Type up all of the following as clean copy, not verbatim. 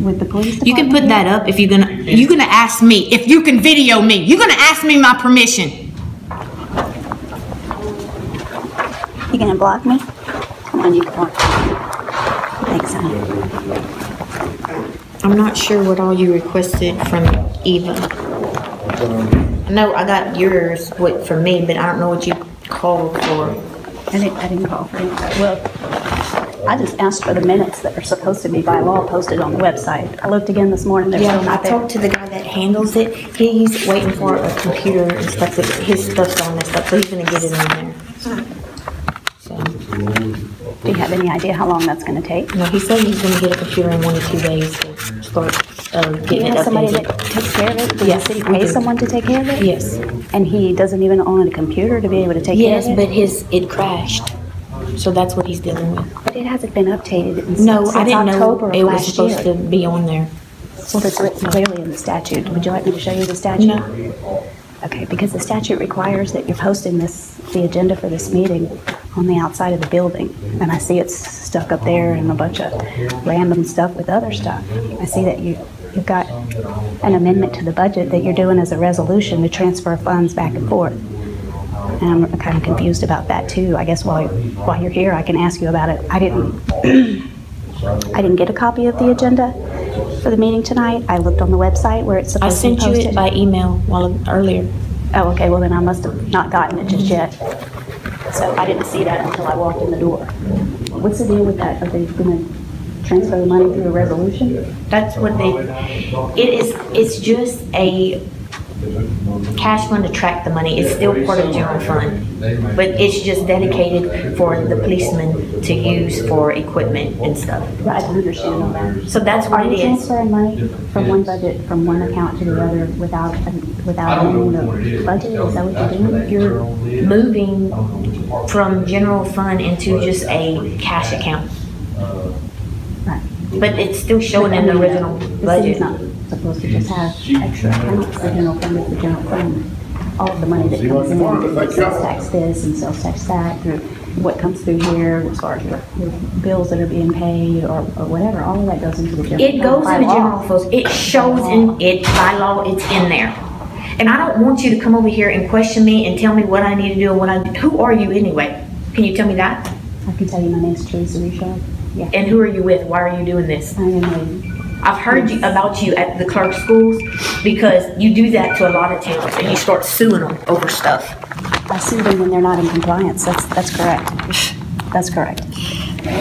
With the police department? You can put that up if you're gonna ask me if you can video me. You're gonna ask me my permission. You gonna block me? Come on, you can block me. Thanks, honey. I'm not sure what all you requested from Eva. No, I got yours from me, but I don't know what you called for. I didn't call for it. Well, I just asked for the minutes that are supposed to be by law posted on the website. I looked again this morning. They're still not there. I talked to the guy that handles it. He's waiting for a computer and stuff. His stuff's all messed up, so he's gonna get it in there. So. Do you have any idea how long that's going to take? No, he said he's going to get a computer in 1 or 2 days to start getting it updated. Somebody that takes care of it? Does the city pay someone to take care of it? Yes. And he doesn't even own a computer to be able to take care of it? Yes, but it crashed. So that's what he's dealing with. But it hasn't been updated since I didn't October know it was supposed to be on there. Well, it's written clearly in the statute. Would you like me to show you the statute? No. Okay, because the statute requires that you're posting the agenda for this meeting on the outside of the building. And I see it's stuck up there and a bunch of random stuff with other stuff. I see that you've got an amendment to the budget that you're doing as a resolution to transfer funds back and forth. And I'm kind of confused about that too. I guess while you're here, I can ask you about it. I didn't get a copy of the agenda for the meeting tonight. I looked on the website where it's supposed to be posted. I sent you it by email earlier. Oh, okay. Well, then I must have not gotten it just yet. So I didn't see that until I walked in the door. What's the deal with that? Are they going to transfer the money through a resolution? That's what it's just a cash fund to track the money. It's still part of the general fund, but it's just dedicated for the policemen to use for equipment and stuff. Right, I understand all that. So that's what it is. Are you transferring money from one budget, from one account to the other without amending the budget? Is that what you're doing? You're moving from general fund into just a cash account. Right. But it's still showing in the original budget. Supposed to just have extra accounts. The general fund is the general fund. All of the money that comes in, the sales tax this and sales tax that, through what comes through here as far as your bills that are being paid or whatever, all of that goes into the general fund. It goes in the general fund. It shows in it by law. It's in there. And I don't want you to come over here and question me and tell me what I need to do and who are you anyway? Can you tell me that? I can tell you my name's Teresa Richard. Yeah. And who are you with? Why are you doing this? I am a I've heard about you at the Clerk schools because you do that to a lot of towns and you start suing them over stuff. I sue them when they're not in compliance. That's correct. That's correct.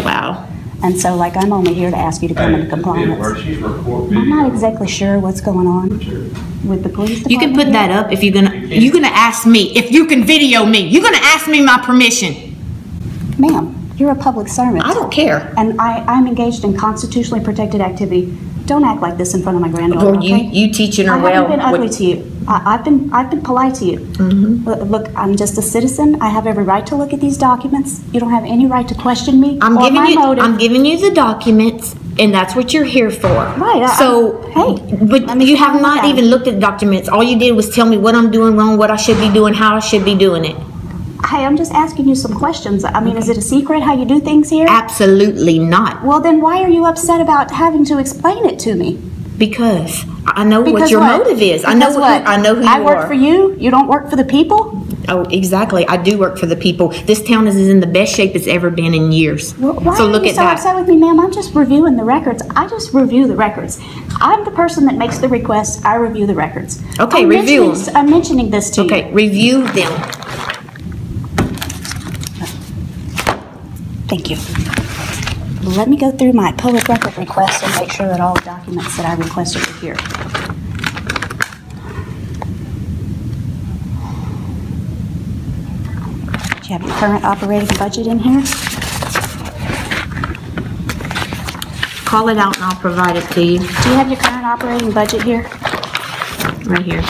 Wow. And so, like, I'm only here to ask you to come into compliance. I'm not exactly sure what's going on with the police department. You can put that up if you're gonna ask me if you can video me. You're gonna ask me my permission. Ma'am, you're a public servant. I don't care. And I'm engaged in constitutionally protected activity. Don't act like this in front of my granddaughter. Well, okay? you teaching her well. I haven't been ugly to you. I've been polite to you. Mm-hmm. Look, I'm just a citizen. I have every right to look at these documents. You don't have any right to question me or my motive. I'm giving you the documents, and that's what you're here for. Right. But you have not even looked at the documents. All you did was tell me what I'm doing wrong, what I should be doing, how I should be doing it. Hey, I'm just asking you some questions. I mean, is it a secret how you do things here? Absolutely not. Well, then why are you upset about having to explain it to me? Because I know what your motive is. I know who you are. I work for you. You don't work for the people? Oh, exactly. I do work for the people. This town is in the best shape it's ever been in years. Well, why so look are you at so that. upset with me, ma'am? I'm just reviewing the records. I just review the records. I'm the person that makes the request. I review the records. Okay, review them. I'm mentioning this to you. Okay, review them. Thank you. Let me go through my public record request and make sure that all the documents that I requested are here. Do you have your current operating budget in here? Call it out and I'll provide it to you. Do you have your current operating budget here? Right here.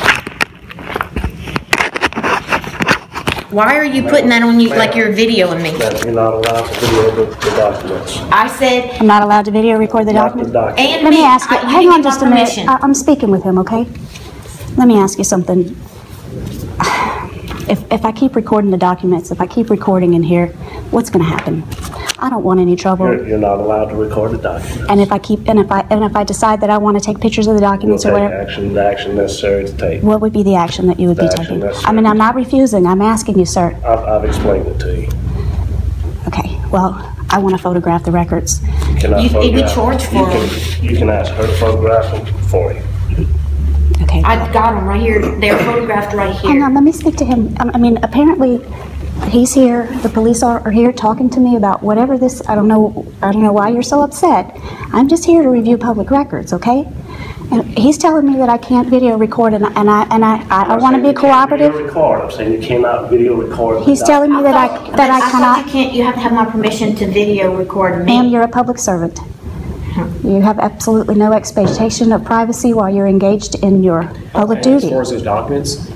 Why are you putting that on you like you're videoing me? You're not allowed to video the documents. I said... I'm not allowed to video record the documents? And Let me ask you, hang on just a minute. permission. I'm speaking with him, okay? Let me ask you something. If I keep recording the documents, if I keep recording in here, what's going to happen? I don't want any trouble. You're not allowed to record the documents. And if I decide that I want to take pictures of the documents or You'll whatever, take the action necessary to take. what would be the action that you would be The action taking? necessary. I mean, I'm not refusing. I'm asking you, sir. I've explained it to you. Okay, well, I want to photograph the records. You cannot We photograph charge them. for You can ask her to photograph them for you. Okay. I've got them right here. They're photographed right Hang here. on, let me speak to him. I mean, apparently, he's here, the police are here talking to me about whatever this, I don't know why you're so upset. I'm just here to review public records, okay? And he's telling me that I can't video record, and I want to be cooperative. Video record. I'm saying you cannot video record. He's telling me that I thought cannot. you can't. You have to have my permission to video record Ma'am, me. you're a public servant. You have absolutely no expectation of privacy while you're engaged in your public And duty. as far as those documents,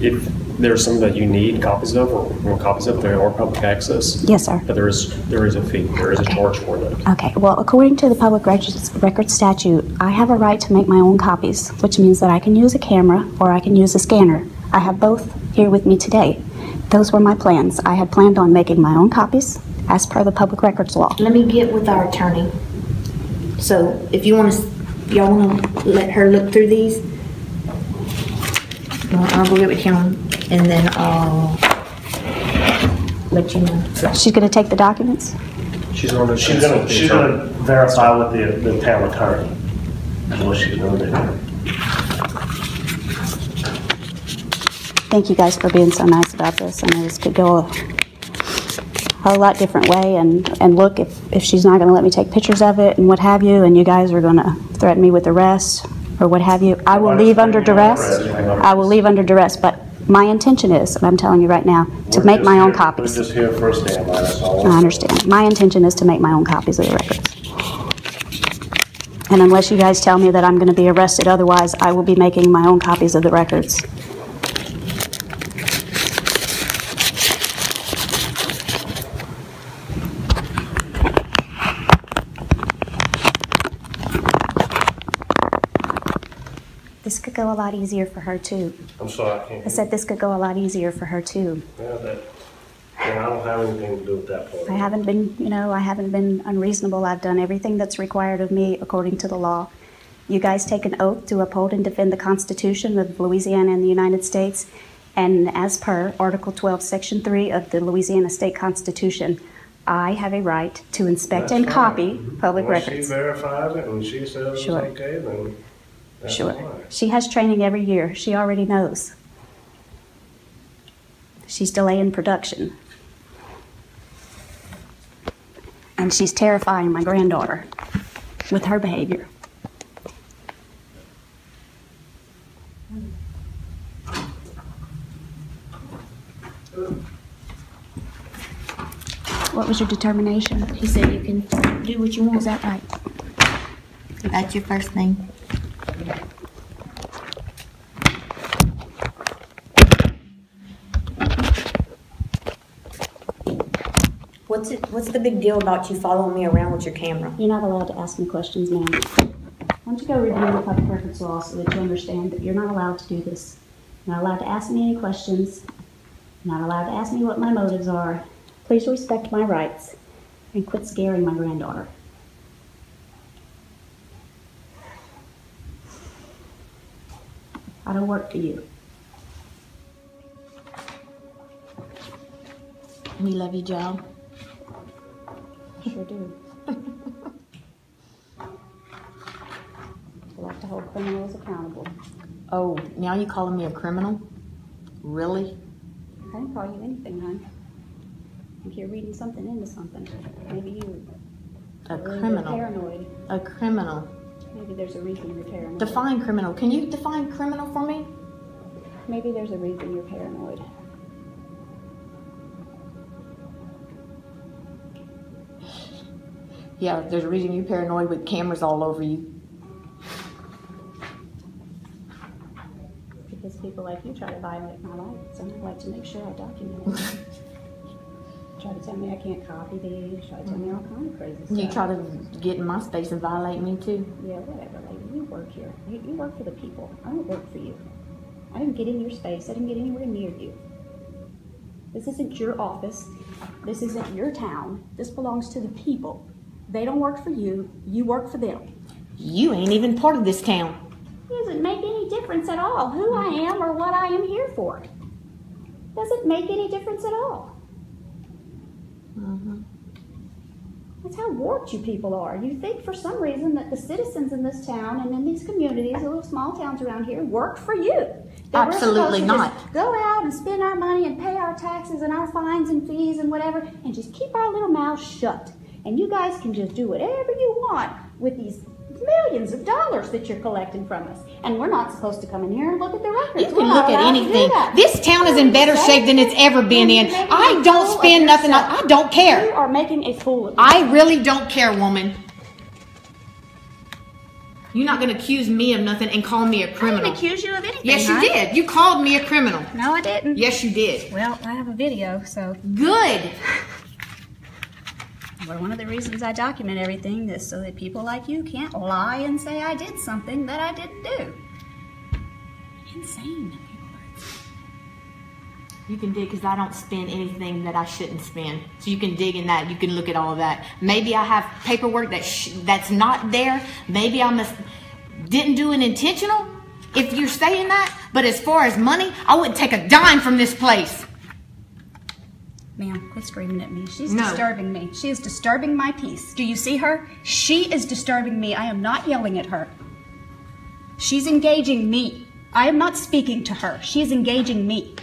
if there's some that you need copies of or want copies of, they are public access. Yes, sir. But there is a fee, there is a charge for those. Okay, well, according to the public records statute, I have a right to make my own copies, which means that I can use a camera or I can use a scanner. I have both here with me today. Those were my plans. I had planned on making my own copies as per the public records law. Let me get with our attorney. So if you want to, y'all want to let her look through these? I'll go get with him and then I'll let you know. She's going to take the documents? She's going She's gonna verify with the town attorney. That's what she's gonna do. Thank you guys for being so nice about this. I know this could go a whole lot different way, and look, if she's not going to let me take pictures of it and what have you, and you guys are going to threaten me with arrest or what have you, I will leave under duress. I will leave under duress, but my intention is, and I'm telling you right now, to make my own copies. We're just here for a standby, that's all. I understand. My intention is to make my own copies of the records. And unless you guys tell me that I'm going to be arrested otherwise, I will be making my own copies of the records. This could go a lot easier for her too. I'm sorry, I can't. I said this could go a lot easier for her too. I don't have anything to do with that part. I haven't been unreasonable. I've done everything that's required of me according to the law. You guys take an oath to uphold and defend the Constitution of Louisiana and the United States. And as per Article 12, Section 3 of the Louisiana State Constitution, I have a right to inspect and copy public records. When she verifies it and she says it's Sure. okay, then that's Sure. fine. She has training every year. She already knows. She's delaying production. And she's terrifying my granddaughter with her behavior. What was your determination? He said you can do what you want. Is that right? That's your first name. What's the big deal about you following me around with your camera? You're not allowed to ask me questions, ma'am. Why don't you go review the public records law so that you understand that you're not allowed to do this. You're not allowed to ask me any questions. You're not allowed to ask me what my motives are. Please respect my rights and quit scaring my granddaughter. I don't work for you. We love you, Joe. Sure do. I like to hold criminals accountable. Oh, now you calling me a criminal? Really? I didn't call you anything, hon. I think you're reading something into something. Maybe you A are a little criminal. paranoid. A criminal. Maybe there's a reason you're paranoid. Define criminal. Can you define criminal for me? Maybe there's a reason you're paranoid. Yeah, there's a reason you're paranoid with cameras all over you. Because people like you try to violate my rights, and I like to make sure I document it. Try to tell me I can't copy these, try to tell me all kinds of crazy stuff. You try to get in my space and violate me too. Yeah, whatever, lady. You work here. You work for the people. I don't work for you. I didn't get in your space. I didn't get anywhere near you. This isn't your office. This isn't your town. This belongs to the people. They don't work for you. You work for them. You ain't even part of this town. It doesn't make any difference at all who I am or what I am here for. Doesn't make any difference at all. That's how warped you people are. You think for some reason that the citizens in this town and in these communities, the little small towns around here, work for you. That Absolutely we're supposed to not. just go out and spend our money and pay our taxes and our fines and fees and whatever, and just keep our little mouths shut. And you guys can just do whatever you want with these millions of dollars that you're collecting from us. And we're not supposed to come in here and look at the records. You can look at anything. This town is in better shape than it's ever been in. You're making I a don't fool of spend nothing on, yourself. I don't You care. are making a fool of yourself. I really don't care, woman. You're not going to accuse me of nothing and call me a I criminal. didn't accuse you of anything. Yes, you huh? did. You called me a criminal. No, I didn't. Yes, you did. Well, I have a video, so. Good. Well, one of the reasons I document everything is so that people like you can't lie and say I did something that I didn't do. Insane. You can dig because I don't spend anything that I shouldn't spend. So you can dig in that. You can look at all of that. Maybe I have paperwork that's not there. Maybe I didn't do it intentional, if you're saying that. But as far as money, I wouldn't take a dime from this place. Ma'am, quit screaming at me. She's No. disturbing me. She is disturbing my peace. Do you see her? She is disturbing me. I am not yelling at her. She's engaging me. I am not speaking to her. She is engaging me.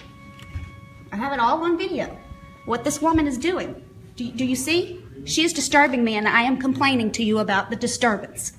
I have it all on video. What this woman is doing. Do you see? She is disturbing me, and I am complaining to you about the disturbance.